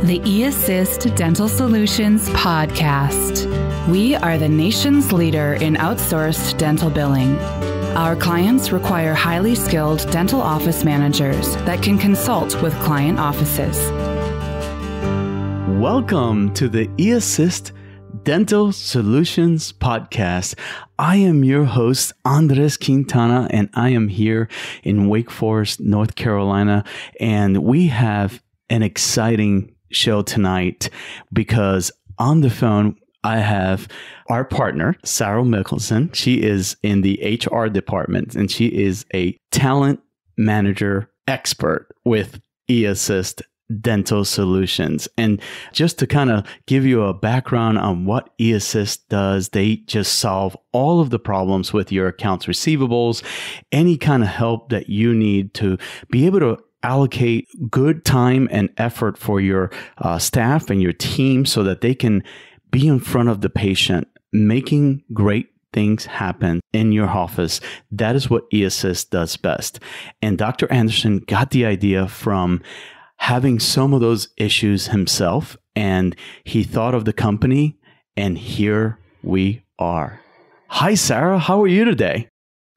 the eAssist Dental Solutions podcast. We are the nation's leader in outsourced dental billing. Our clients require highly skilled dental office managers that can consult with client offices. Welcome to the eAssist Dental Solutions podcast. I am your host, Andres Quintana, and I am here in Wake Forest, North Carolina. And we have an exciting show tonight because on the phone, I have our partner, Sarah Mickelson. She is in the HR department, and she is a talent manager expert with eAssist Dental Solutions. And just to kind of give you a background on what eAssist does, they just solve all of the problems with your accounts receivables, any kind of help that you need to be able to allocate good time and effort for your staff and your team so that they can be in front of the patient, making great things happen in your office. That is what eAssist does best. And Dr. Anderson got the idea from having some of those issues himself, and he thought of the company, and here we are. Hi, Sarah. How are you today?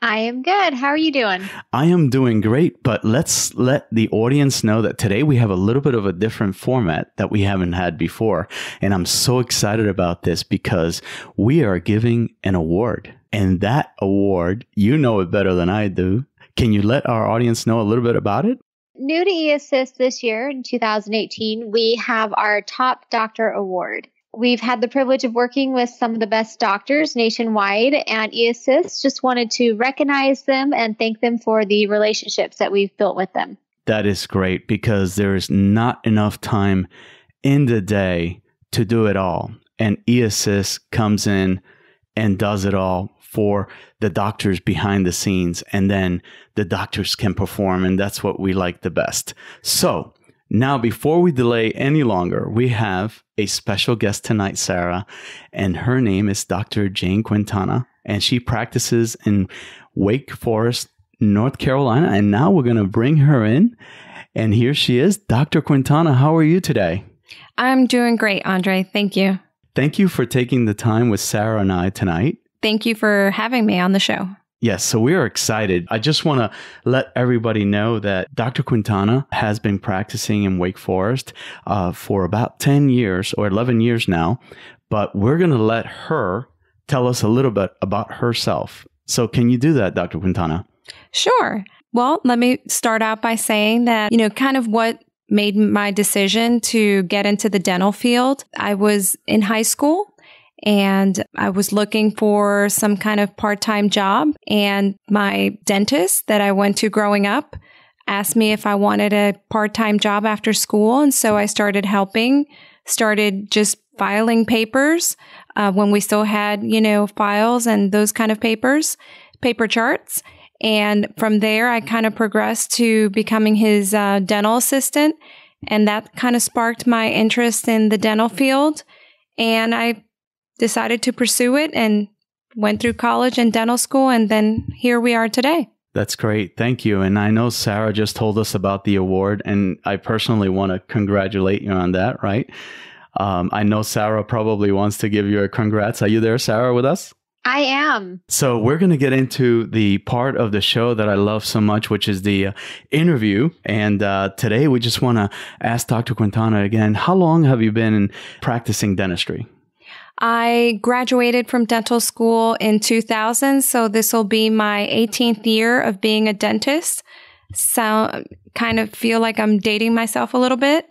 I am good. How are you doing? I am doing great, but let's let the audience know that today we have a little bit of a different format that we haven't had before. And I'm so excited about this because we are giving an award. And that award, you know it better than I do. Can you let our audience know a little bit about it? New to eAssist this year in 2018, we have our Top Doctor Award. We've had the privilege of working with some of the best doctors nationwide, and eAssist just wanted to recognize them and thank them for the relationships that we've built with them. That is great because there is not enough time in the day to do it all. And eAssist comes in and does it all for the doctors behind the scenes, and then the doctors can perform, and that's what we like the best. So now, before we delay any longer, we have a special guest tonight, Sarah, and her name is Dr. Jane Quintana, and she practices in Wake Forest, North Carolina, and now we're going to bring her in, and here she is. Dr. Quintana, how are you today? I'm doing great, Andre. Thank you. Thank you for taking the time with Sarah and I tonight. Thank you for having me on the show. Yes, so we are excited. I just want to let everybody know that Dr. Quintana has been practicing in Wake Forest for about 10 years or 11 years now, but we're going to let her tell us a little bit about herself. So can you do that, Dr. Quintana? Sure. Well, let me start out by saying that, kind of what made my decision to get into the dental field. I was in high school and I was looking for some kind of part-time job. And my dentist that I went to growing up asked me if I wanted a part-time job after school. And so I started just filing papers when we still had, files and those kind of papers, paper charts. And from there, I kind of progressed to becoming his dental assistant. And that kind of sparked my interest in the dental field. And I decided to pursue it and went through college and dental school, and then here we are today. That's great. Thank you. And I know Sarah just told us about the award, and I personally want to congratulate you on that, right? I know Sarah probably wants to give you a congrats. Are you there, Sarah, with us? I am. So we're going to get into the part of the show that I love so much, which is the interview. And today we just want to ask Dr. Quintana again, how long have you been practicing dentistry? I graduated from dental school in 2000, so this will be my 18th year of being a dentist. So kind of feel like I'm dating myself a little bit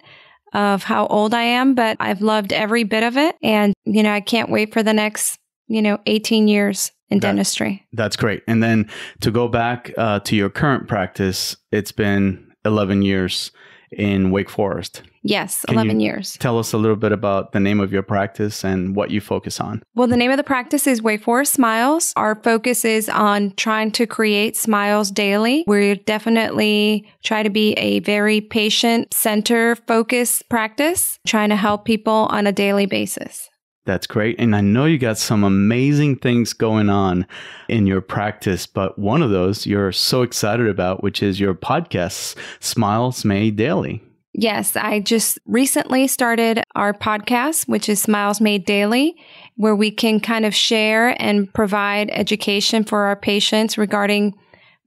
of how old I am, but I've loved every bit of it. And, I can't wait for the next, 18 years in dentistry. That's great. And then to go back to your current practice, it's been 11 years in Wake Forest. Yes, 11 years. Tell us a little bit about the name of your practice and what you focus on. Well, the name of the practice is Wake Forest Smiles. Our focus is on trying to create smiles daily. We definitely try to be a very patient-centered focused practice, trying to help people on a daily basis. That's great. And I know you got some amazing things going on in your practice, but one of those you're so excited about, which is your podcast, Smiles Made Daily. Yes, I just recently started our podcast, which is Smiles Made Daily, where we can kind of share and provide education for our patients regarding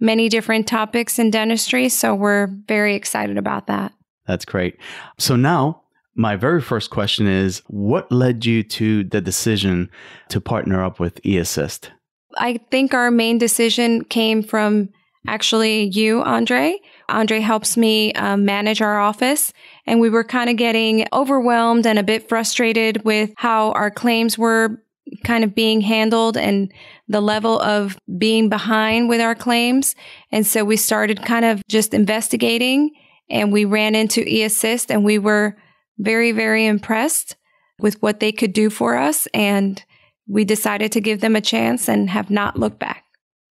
many different topics in dentistry. So we're very excited about that. That's great. So now, my very first question is, what led you to the decision to partner up with eAssist? I think our main decision came from actually you, Andre. Andre helps me manage our office, and we were kind of getting overwhelmed and a bit frustrated with how our claims were kind of being handled and the level of being behind with our claims. And so we started kind of just investigating, and we ran into eAssist, and we were very, very impressed with what they could do for us. And we decided to give them a chance and have not looked back.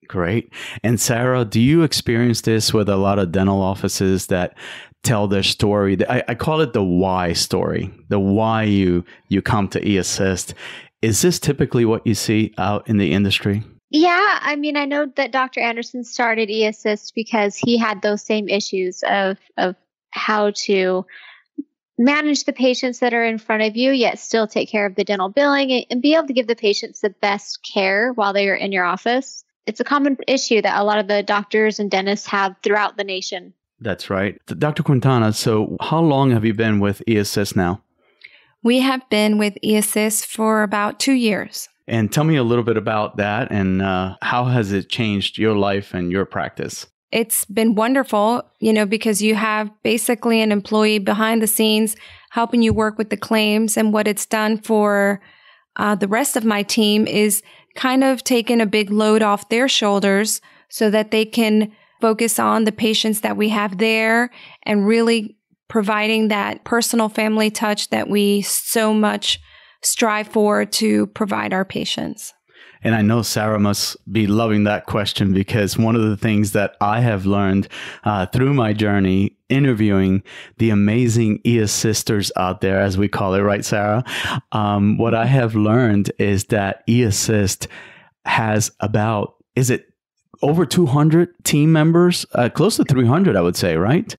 Great. And Sarah, do you experience this with a lot of dental offices that tell their story? I call it the why story, the why you come to eAssist. Is this typically what you see out in the industry? Yeah, I mean, I know that Dr. Anderson started eAssist because he had those same issues of how to manage the patients that are in front of you, yet still take care of the dental billing and be able to give the patients the best care while they are in your office. It's a common issue that a lot of the doctors and dentists have throughout the nation. That's right. Dr. Quintana, so how long have you been with eAssist now? We have been with eAssist for about 2 years. And tell me a little bit about that and how has it changed your life and your practice? It's been wonderful, because you have basically an employee behind the scenes helping you work with the claims. And what it's done for the rest of my team is kind of taken a big load off their shoulders so that they can focus on the patients that we have there and really providing that personal family touch that we so much strive for to provide our patients. And I know Sarah must be loving that question because one of the things that I have learned through my journey interviewing the amazing eAssisters out there, as we call it, right, Sarah? What I have learned is that eAssist has about, is it over 200 team members? Close to 300, I would say, right?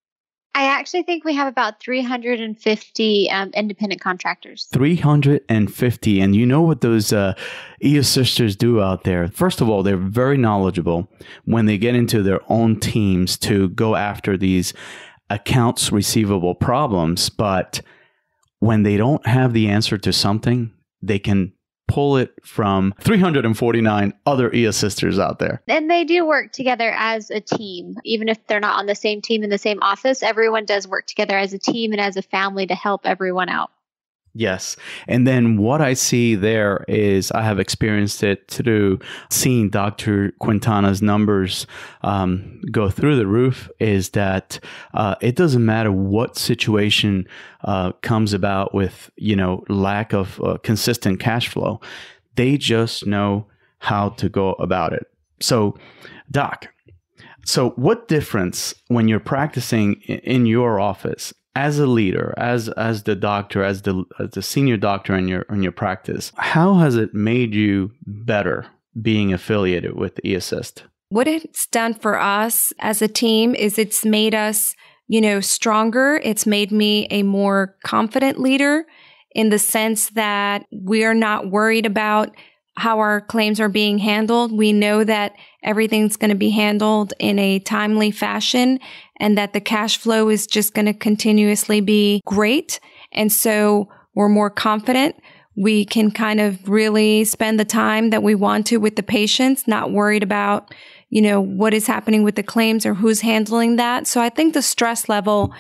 I actually think we have about 350 independent contractors. 350. And you know what those eAssisters do out there? First of all, they're very knowledgeable when they get into their own teams to go after these accounts receivable problems. But when they don't have the answer to something, they can pull it from 349 other eAssisters out there. And they do work together as a team. Even if they're not on the same team in the same office, everyone does work together as a team and as a family to help everyone out. Yes. And then what I see there is I have experienced it through seeing Dr. Quintana's numbers go through the roof is that it doesn't matter what situation comes about with, lack of consistent cash flow. They just know how to go about it. So, Doc, what difference when you're practicing in your office as a leader, as the doctor, as the senior doctor in your practice, how has it made you better being affiliated with eAssist? What it's done for us as a team is it's made us, stronger. It's made me a more confident leader in the sense that we're not worried about how our claims are being handled. We know that everything's going to be handled in a timely fashion and that the cash flow is just going to continuously be great. And so we're more confident. We can kind of really spend the time that we want to with the patients, not worried about, what is happening with the claims or who's handling that. So I think the stress level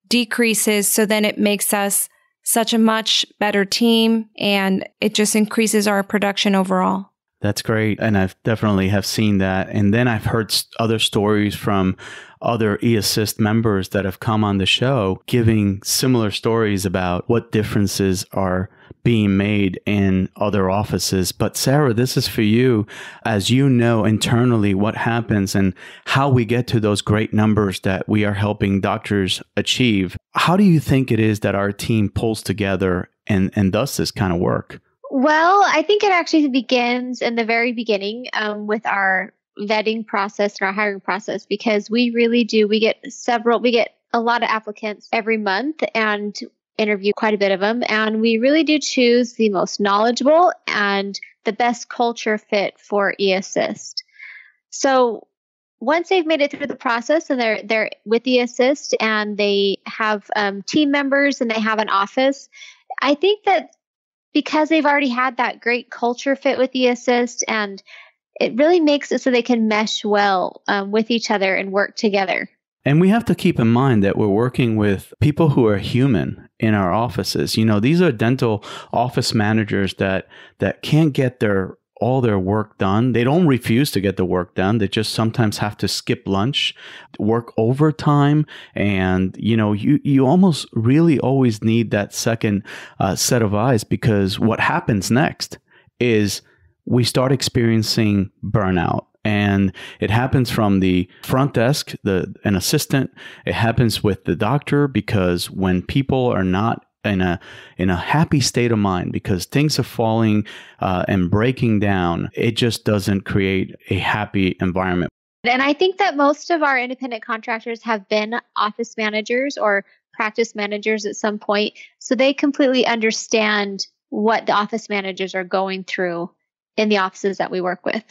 decreases. So then it makes us such a much better team, and it just increases our production overall. That's great. And I've definitely have seen that. And then I've heard other stories from other eAssist members that have come on the show giving similar stories about what differences are being made in other offices. But Sarah, this is for you. As you know internally what happens and how we get to those great numbers that we are helping doctors achieve. How do you think it is that our team pulls together and does this kind of work? Well, I think it actually begins in the very beginning with our vetting process and our hiring process, because we really do. We get a lot of applicants every month and interview quite a bit of them. And we really do choose the most knowledgeable and the best culture fit for eAssist. So once they've made it through the process and they're with eAssist and they have team members and they have an office, I think that because they've already had that great culture fit with eAssist, and it really makes it so they can mesh well with each other and work together. And we have to keep in mind that we're working with people who are human in our offices. You know, these are dental office managers that can't get all their work done. They don't refuse to get the work done. They just sometimes have to skip lunch, work overtime. And, you know, you almost really always need that second set of eyes, because what happens next is we start experiencing burnout. And it happens from the front desk, an assistant. It happens with the doctor, because when people are not in a happy state of mind because things are falling and breaking down, it just doesn't create a happy environment. And I think that most of our independent contractors have been office managers or practice managers at some point. So they completely understand what the office managers are going through in the offices that we work with.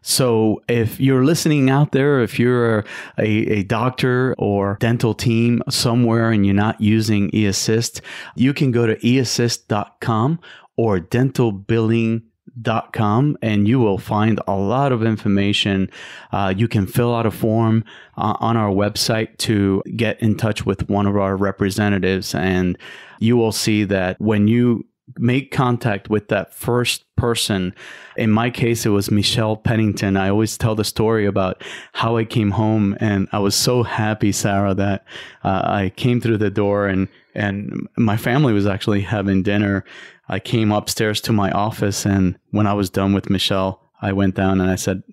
So if you're listening out there, if you're a doctor or dental team somewhere and you're not using eAssist, you can go to eAssist.com or dentalbilling.com and you will find a lot of information. You can fill out a form on our website to get in touch with one of our representatives, and you will see that when you make contact with that first person. In my case, it was Michelle Pennington. I always tell the story about how I came home, and I was so happy, Sarah, that I came through the door and my family was actually having dinner. I came upstairs to my office, and when I was done with Michelle, I went down and I said,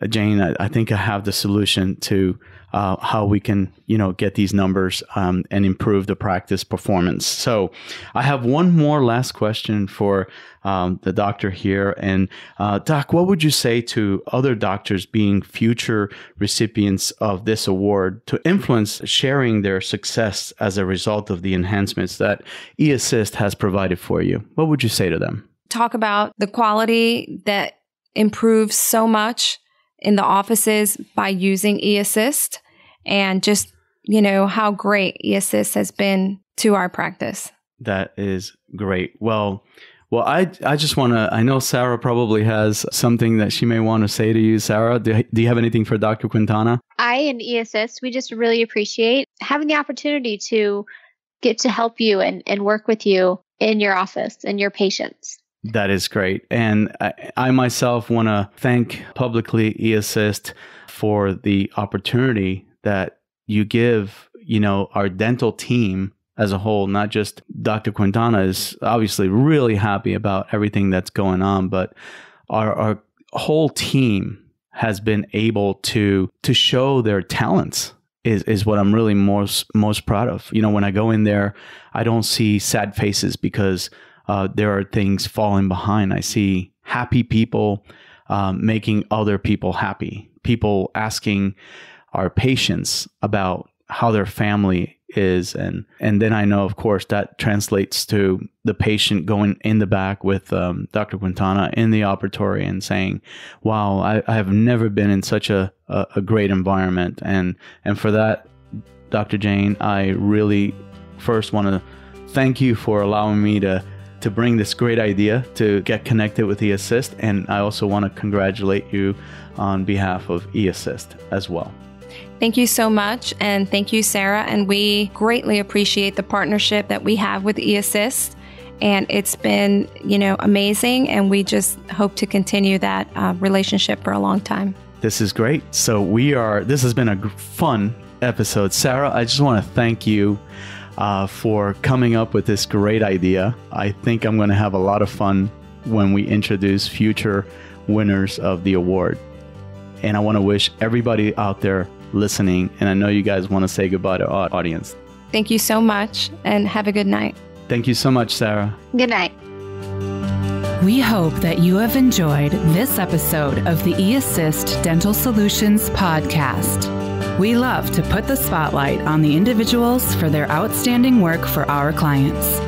Jane, I think I have the solution to how we can, get these numbers and improve the practice performance. So I have one more last question for the doctor here. And Doc, what would you say to other doctors being future recipients of this award to influence sharing their success as a result of the enhancements that eAssist has provided for you? What would you say to them? Talk about the quality that improves so much in the offices by using eAssist, and just, how great eAssist has been to our practice. That is great. Well, I just want to, I know Sarah probably has something that she may want to say to you. Sarah, do you have anything for Dr. Quintana? I and eAssist, we just really appreciate having the opportunity to get to help you and work with you in your office and your patients. That is great. And I myself want to thank publicly eAssist for the opportunity that you give, our dental team as a whole. Not just Dr. Quintana is obviously really happy about everything that's going on, but our whole team has been able to show their talents is what I'm really most proud of. When I go in there, I don't see sad faces because there are things falling behind. I see happy people making other people happy. People asking our patients about how their family is. And then I know, of course, that translates to the patient going in the back with Dr. Quintana in the operatory and saying, wow, I have never been in such a great environment. And for that, Dr. Jane, I really first want to thank you for allowing me to bring this great idea to get connected with eAssist. And I also want to congratulate you on behalf of eAssist as well. Thank you so much. And thank you, Sarah. And we greatly appreciate the partnership that we have with eAssist. And it's been, amazing. And we just hope to continue that relationship for a long time. This is great. So this has been a fun episode. Sarah, I just want to thank you for coming up with this great idea. I think I'm going to have a lot of fun when we introduce future winners of the award. And I want to wish everybody out there listening, and I know you guys want to say goodbye to our audience. Thank you so much, and have a good night. Thank you so much, Sarah. Good night. We hope that you have enjoyed this episode of the eAssist Dental Solutions podcast. We love to put the spotlight on the individuals for their outstanding work for our clients.